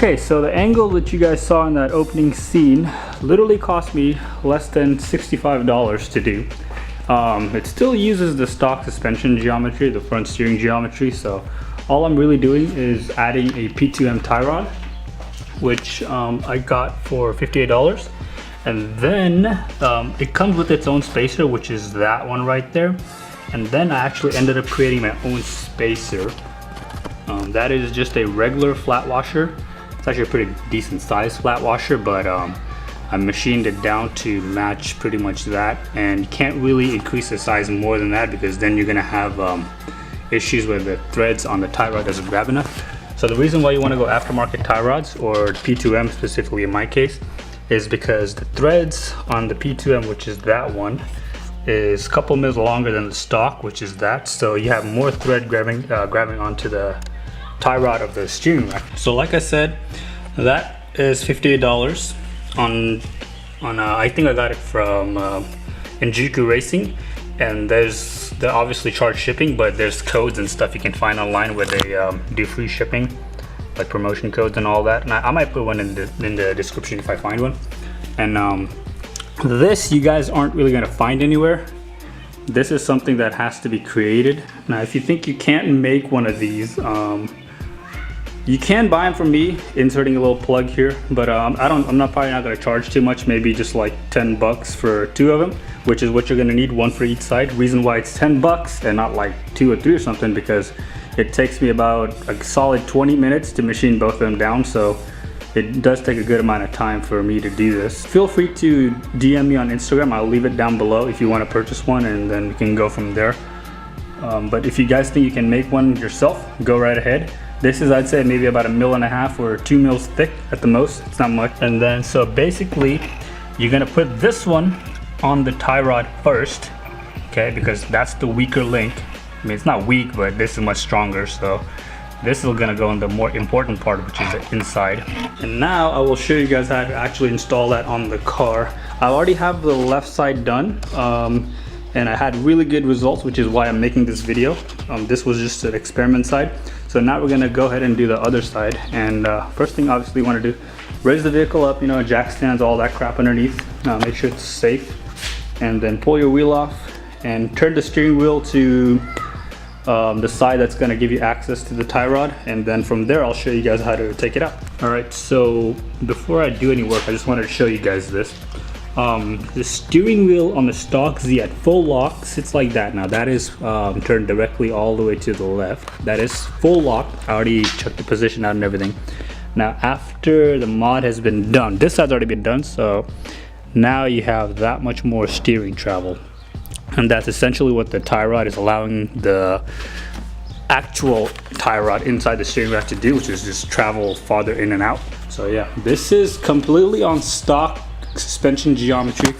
Okay, so the angle that you guys saw in that opening scene literally cost me less than $65 to do. It still uses the stock suspension geometry, the front steering geometry, so all I'm really doing is adding a P2M tie rod, which I got for $58. And then it comes with its own spacer, which is that one right there. And then I actually ended up creating my own spacer. That is just a regular flat washer. It's actually a pretty decent size flat washer, but I machined it down to match pretty much that, and you can't really increase the size more than that because then you're gonna have issues where the threads on the tie rod doesn't grab enough. So the reason why you want to go aftermarket tie rods, or P2M specifically in my case, is because the threads on the P2M, which is that one, is a couple mils longer than the stock, which is that, so you have more thread grabbing onto the tie rod of the steering rack. So like I said, that is $58 on I think I got it from Injuku Racing, and they obviously charge shipping, but there's codes and stuff you can find online where they do free shipping, like promotion codes and all that, and I might put one in the description if I find one. And this you guys aren't really gonna find anywhere. This is something that has to be created. Now if you think you can't make one of these, you can buy them from me, inserting a little plug here, but I'm probably not gonna charge too much, maybe just like 10 bucks for 2 of them, which is what you're gonna need, one for each side. Reason why it's 10 bucks and not like 2 or 3 or something, because it takes me about a solid 20 minutes to machine both of them down, so it does take a good amount of time for me to do this. Feel free to DM me on Instagram, I'll leave it down below if you wanna purchase one, and then we can go from there. But if you guys think you can make one yourself, go right ahead. This is, I'd say, maybe about 1.5 or 2 mils thick at the most. It's not much. And then, so basically, you're gonna put this one on the tie rod first, okay? Because that's the weaker link. I mean, it's not weak, but this is much stronger. So this is gonna go in the more important part, which is the inside. And now I will show you guys how to actually install that on the car. I already have the left side done. And I had really good results, which is why I'm making this video. This was just an experiment side. So now we're gonna go ahead and do the other side. And first thing obviously you wanna do, raise the vehicle up, you know, jack stands, all that crap underneath. Make sure it's safe. And then pull your wheel off and turn the steering wheel to the side that's gonna give you access to the tie rod. And then from there, I'll show you guys how to take it out. All right, so before I do any work, I just wanted to show you guys this. The steering wheel on the stock Z at full lock sits like that. Now that is turned directly all the way to the left. That is full lock. I already checked the position out and everything. Now after the mod has been done, this has already been done, so now you have that much more steering travel. And that's essentially what the tie rod is allowing the actual tie rod inside the steering rack to do, which is just travel farther in and out. So yeah, this is completely on stock suspension geometry.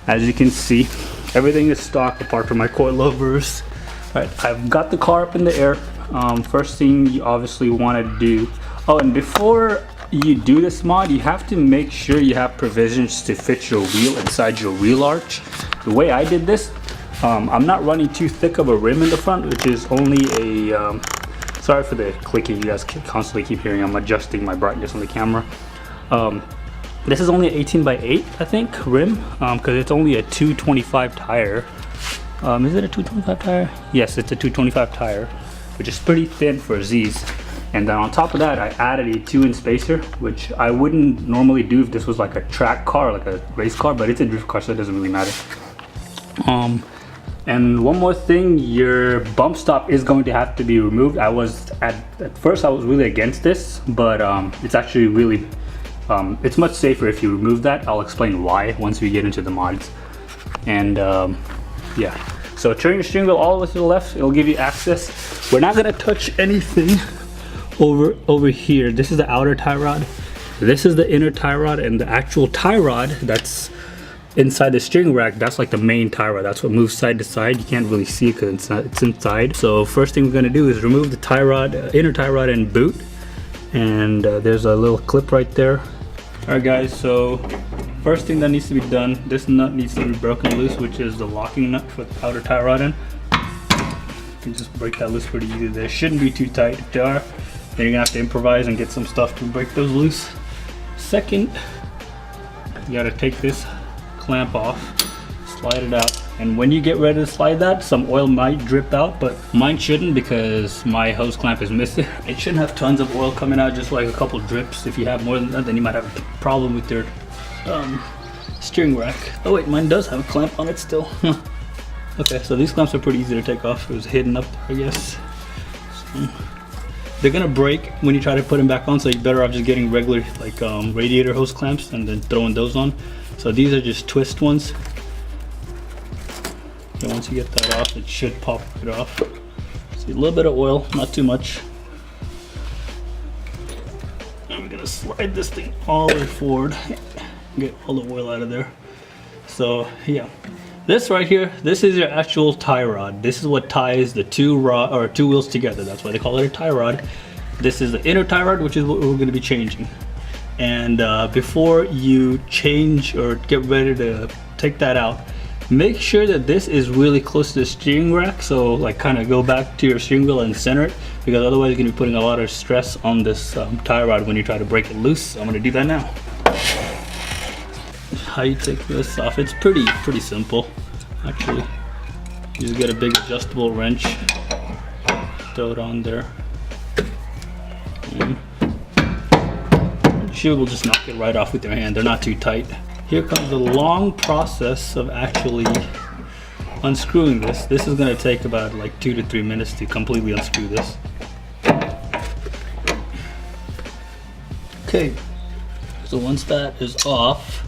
As you can see, everything is stock apart from my coilovers. Right, I've got the car up in the air. First thing you obviously want to do, oh, and before you do this mod, you have to make sure you have provisions to fit your wheel inside your wheel arch. The way I did this, I'm not running too thick of a rim in the front, which is only a sorry for the clicking you guys constantly keep hearing. I'm adjusting my brightness on the camera. This is only an 18x8, I think, rim, because it's only a 225 tire. Is it a 225 tire? Yes, it's a 225 tire, which is pretty thin for Z's. And then on top of that, I added a 2-inch spacer, which I wouldn't normally do if this was like a track car, like a race car, but it's a drift car, so it doesn't really matter. And one more thing, your bump stop is going to have to be removed. At first I was really against this, but it's actually really, it's much safer if you remove that. I'll explain why once we get into the mods. And yeah, so turn your steering wheel all the way to the left, it'll give you access. We're not gonna touch anything over here. This is the outer tie rod, this is the inner tie rod, and the actual tie rod that's inside the steering rack, that's like the main tie rod. That's what moves side to side. You can't really see it because it's inside. So first thing we're gonna do is remove the tie rod, inner tie rod and boot. And there's a little clip right there. All right guys, so first thing that needs to be done, this nut needs to be broken loose, which is the locking nut for the outer tie rod in. You can just break that loose pretty easy. They shouldn't be too tight. If they are, Then you're gonna have to improvise and get some stuff to break those loose. Second, you gotta take this clamp off, slide it out, and when you get ready to slide that, some oil might drip out, but mine shouldn't because my hose clamp is missing. It shouldn't have tons of oil coming out, just like a couple drips. If you have more than that, then you might have a problem with your steering rack. Oh wait, mine does have a clamp on it still. Okay, so these clamps are pretty easy to take off. It was hidden up there, I guess. So, they're gonna break when you try to put them back on, so you're better off just getting regular like radiator hose clamps and then throwing those on. So these are just twist ones. Okay, once you get that off, it should pop right off. See, a little bit of oil, not too much. I'm gonna slide this thing all the way forward, get all the oil out of there. So yeah, this right here, this is your actual tie rod. This is what ties the two wheels together. That's why they call it a tie rod. This is the inner tie rod, which is what we're going to be changing. And before you change or get ready to take that out, make sure that this is really close to the steering rack. So like kind of go back to your steering wheel and center it, because otherwise you're going to be putting a lot of stress on this tie rod when you try to break it loose. So I'm going to do that now. How you take this off, it's pretty simple actually. You just get a big adjustable wrench, throw it on there, and you will just knock it right off with your hand. They're not too tight. Here comes the long process of actually unscrewing this. This is going to take about like 2 to 3 minutes to completely unscrew this. Okay, so once that is off,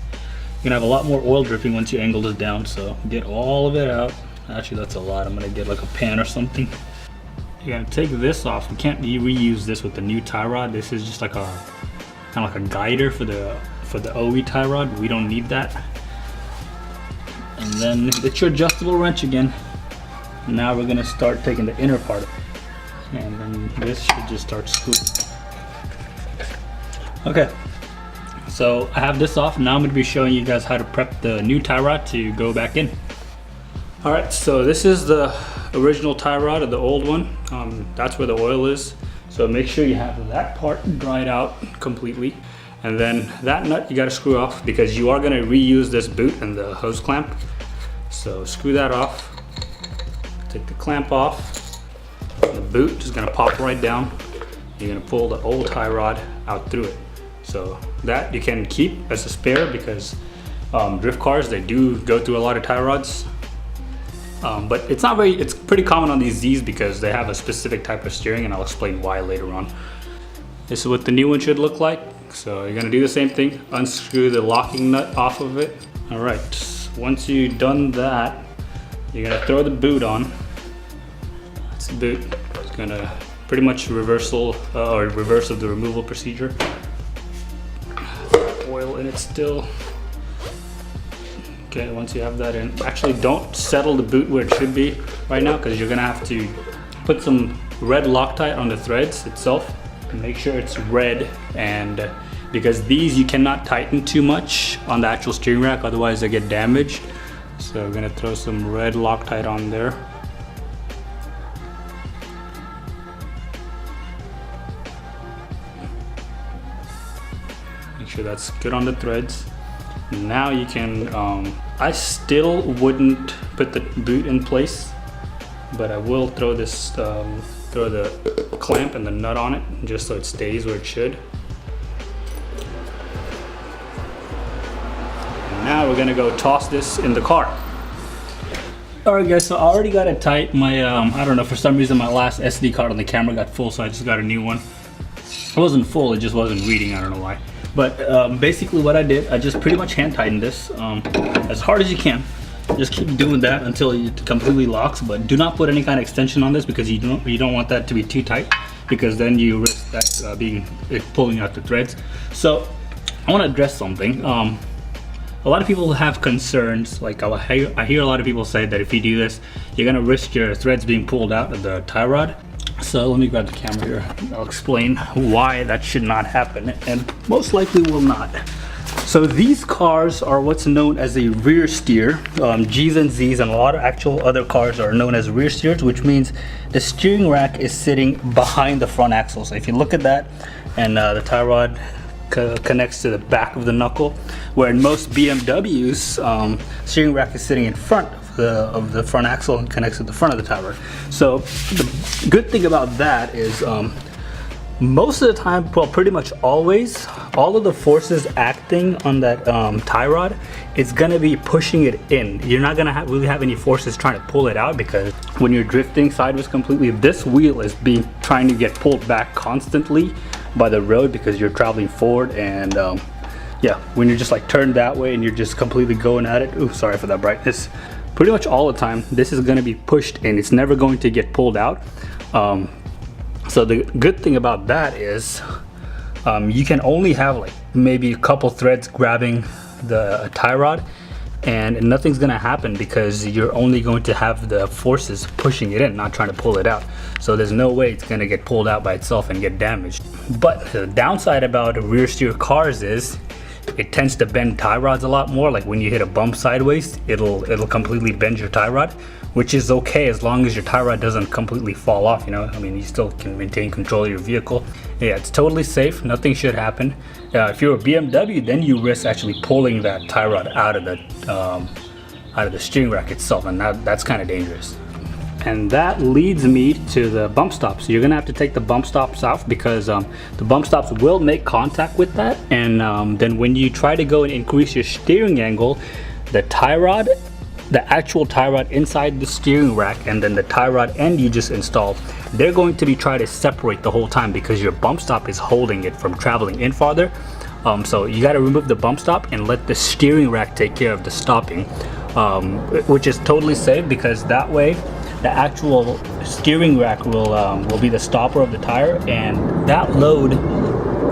you're gonna have a lot more oil dripping once you angle this down, so get all of it out. Actually, that's a lot. I'm gonna get like a pan or something. You're gonna take this off. You can't reuse this with the new tie rod. This is just like a kind of like a guider for the OE tie rod. We don't need that. And then get your adjustable wrench again. Now we're gonna start taking the inner part, and then this should just start screwing. Okay. So I have this off. Now I'm going to be showing you guys how to prep the new tie rod to go back in. Alright, so this is the original tie rod of the old one. That's where the oil is. So make sure you have that part dried out completely. And then that nut you got to screw off because you are going to reuse this boot and the hose clamp. So screw that off. Take the clamp off. The boot is going to pop right down. You're going to pull the old tie rod out through it. So that you can keep as a spare because drift cars, they do go through a lot of tie rods. But it's pretty common on these Z's because they have a specific type of steering, and I'll explain why later on. This is what the new one should look like. So you're gonna do the same thing, unscrew the locking nut off of it. All right, once you've done that, you're gonna throw the boot on. That's the boot. It's gonna pretty much reverse of the removal procedure. Oil in it still. Okay, once you have that in, actually don't settle the boot where it should be right now because you're gonna have to put some red Loctite on the threads itself and make sure it's red, and because these you cannot tighten too much on the actual steering rack, otherwise they get damaged. So we're gonna throw some red Loctite on there. Make sure that's good on the threads. Now you can, I still wouldn't put the boot in place, but I will throw this, throw the clamp and the nut on it just so it stays where it should. And now we're gonna go toss this in the car. Alright guys, so I already got it tight. My, I don't know, for some reason my last SD card on the camera got full, so I just got a new one. It wasn't full, it just wasn't reading, I don't know why. But basically what I did, I just pretty much hand tightened this as hard as you can. Just keep doing that until it completely locks, but do not put any kind of extension on this because you don't want that to be too tight, because then you risk that pulling out the threads. So I want to address something. A lot of people have concerns, like I hear a lot of people say that if you do this, you're gonna risk your threads being pulled out of the tie rod. So let me grab the camera here. I'll explain why that should not happen, and most likely will not. So these cars are what's known as a rear steer. G's and Z's and a lot of actual other cars are known as rear steers, which means the steering rack is sitting behind the front axle. So if you look at that, and the tie rod connects to the back of the knuckle, where in most BMWs, steering rack is sitting in front of the front axle and connects to the front of the tie rod. So the good thing about that is most of the time, well, pretty much always, all of the forces acting on that tie rod, it's gonna be pushing it in. You're not gonna really have any forces trying to pull it out, because when you're drifting sideways completely, this wheel is trying to get pulled back constantly by the road because you're traveling forward. And yeah, when you're just like turned that way and you're just completely going at it, ooh, sorry for that brightness. Pretty much all the time, this is gonna be pushed in. It's never going to get pulled out. So the good thing about that is you can only have like maybe a couple threads grabbing the tie rod, and nothing's gonna happen because you're only going to have the forces pushing it in, not trying to pull it out. So there's no way it's gonna get pulled out by itself and get damaged. But the downside about rear steer cars is it tends to bend tie rods a lot more. Like when you hit a bump sideways, it'll completely bend your tie rod, which is okay as long as your tie rod doesn't completely fall off, you know. I mean, you still can maintain control of your vehicle. Yeah, it's totally safe, nothing should happen. If you're a BMW, then you risk actually pulling that tie rod out of the steering rack itself, and that's kind of dangerous. And that leads me to the bump stops. You're gonna have to take the bump stops off because the bump stops will make contact with that, and then when you try to go and increase your steering angle, the tie rod, the actual tie rod inside the steering rack, and then the tie rod end you just installed, they're going to be trying to separate the whole time because your bump stop is holding it from traveling in farther. So you got to remove the bump stop and let the steering rack take care of the stopping, which is totally safe because that way the actual steering rack will be the stopper of the tire, and that load,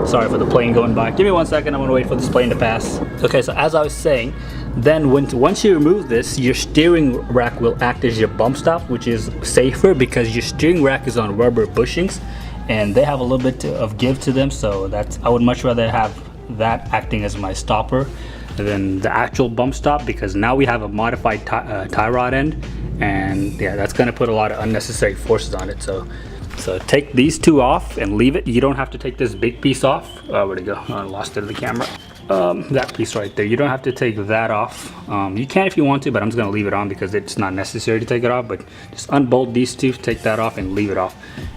sorry for the plane going by, give me 1 second, I'm gonna wait for this plane to pass. Okay, so as I was saying, then once you remove this, your steering rack will act as your bump stop, which is safer because your steering rack is on rubber bushings and they have a little bit of give to them. So I would much rather have that acting as my stopper than the actual bump stop, because now we have a modified tie rod end, and yeah, that's going to put a lot of unnecessary forces on it. So take these two off and leave it. You don't have to take this big piece off. Where'd it go? I lost it in the camera. That piece right there, you don't have to take that off. You can if you want to, but I'm just going to leave it on because it's not necessary to take it off. But just unbolt these two, take that off and leave it off,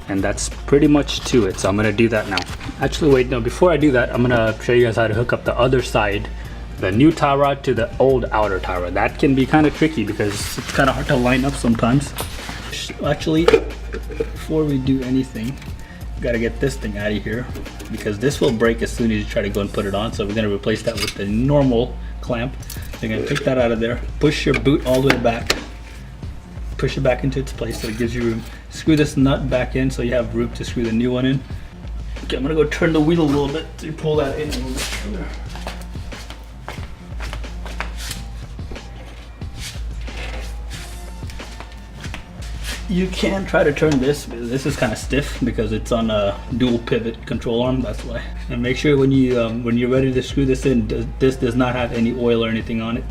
and that's pretty much to it. So I'm going to do that now. Actually, wait, no, before I do that, I'm going to show you guys how to hook up the other side, the new tie rod, to the old outer tie rod. That can be kind of tricky because it's kind of hard to line up sometimes. Actually, before we do anything, we got to get this thing out of here because this will break as soon as you try to go and put it on. So we're going to replace that with the normal clamp. You're going to take that out of there, push your boot all the way back, push it back into its place so it gives you room. Screw this nut back in so you have room to screw the new one in. Okay, I'm going to go turn the wheel a little bit to pull that in a little bit further. You can try to turn this, but this is kind of stiff because it's on a dual pivot control arm, that's why. And make sure when you're ready to screw this in, this does not have any oil or anything on it.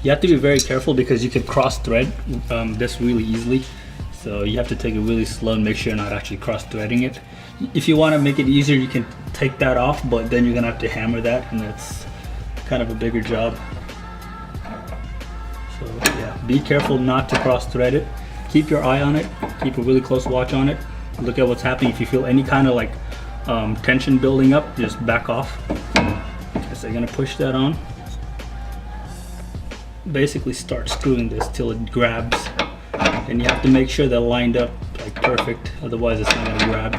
You have to be very careful because you could cross thread this really easily. So you have to take it really slow and make sure you're not actually cross threading it. If you want to make it easier, you can take that off, but then you're gonna have to hammer that, and that's kind of a bigger job. So yeah, be careful not to cross thread it. Keep your eye on it, keep a really close watch on it. Look at what's happening. If you feel any kind of like tension building up, just back off. Okay, so you're gonna push that on. Basically start screwing this till it grabs. And you have to make sure they're lined up like perfect, otherwise it's not gonna grab.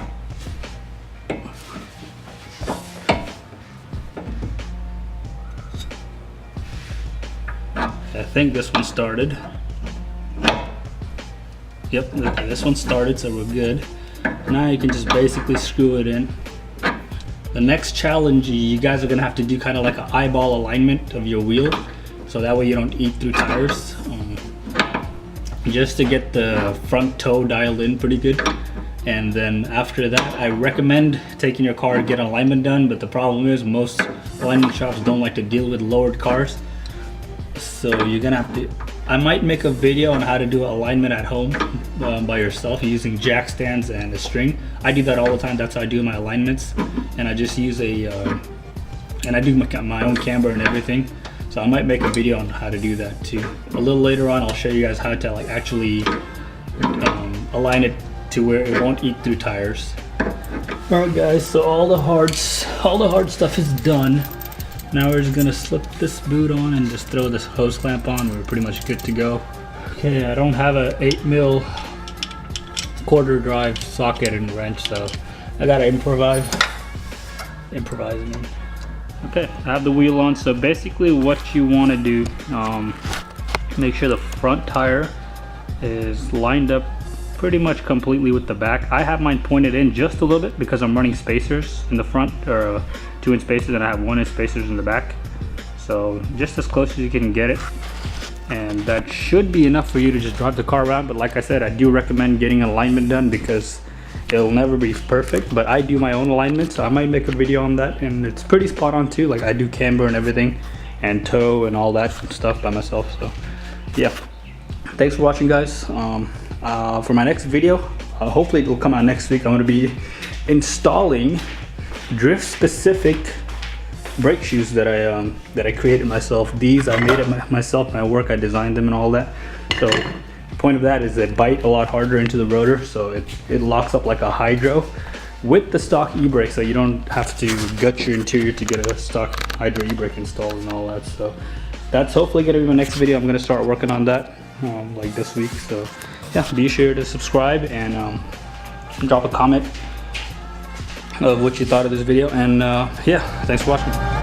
I think this one started. Yep, okay, this one started, so we're good. Now you can just basically screw it in. The next challenge, you guys are gonna have to do kind of like an eyeball alignment of your wheel, so that way you don't eat through tires. Just to get the front toe dialed in pretty good. And then after that, I recommend taking your car to get alignment done, but the problem is most alignment shops don't like to deal with lowered cars. So you're gonna have to, I might make a video on how to do alignment at home by yourself using jack stands and a string. I do that all the time. That's how I do my alignments. And I just use and I do my own camber and everything. So I might make a video on how to do that too. A little later on, I'll show you guys how to like actually align it to where it won't eat through tires. All right guys, so all the hard stuff is done. Now we're just gonna slip this boot on and just throw this hose clamp on. We're pretty much good to go. Okay, I don't have a 8mm quarter drive socket and wrench, so I gotta improvise. Man. Okay, I have the wheel on. So basically what you wanna do, make sure the front tire is lined up pretty much completely with the back. I have mine pointed in just a little bit because I'm running spacers in the front, or 2-inch spacers, and I have 1-inch spacers in the back. So just as close as you can get it. And that should be enough for you to just drive the car around. But like I said, I do recommend getting alignment done because it'll never be perfect. But I do my own alignment, so I might make a video on that. And it's pretty spot on too. Like I do camber and everything, and toe and all that stuff by myself. So yeah, thanks for watching, guys. For my next video, hopefully it will come out next week, I'm going to be installing drift specific brake shoes that I created myself. These I made it myself, my work, I designed them and all that. So the point of that is they bite a lot harder into the rotor, so it locks up like a hydro with the stock e-brake, so you don't have to gut your interior to get a stock hydro e-brake installed and all that. So that's hopefully going to be my next video. I'm going to start working on that like this week. So yeah, be sure to subscribe and drop a comment of what you thought of this video. And yeah, thanks for watching.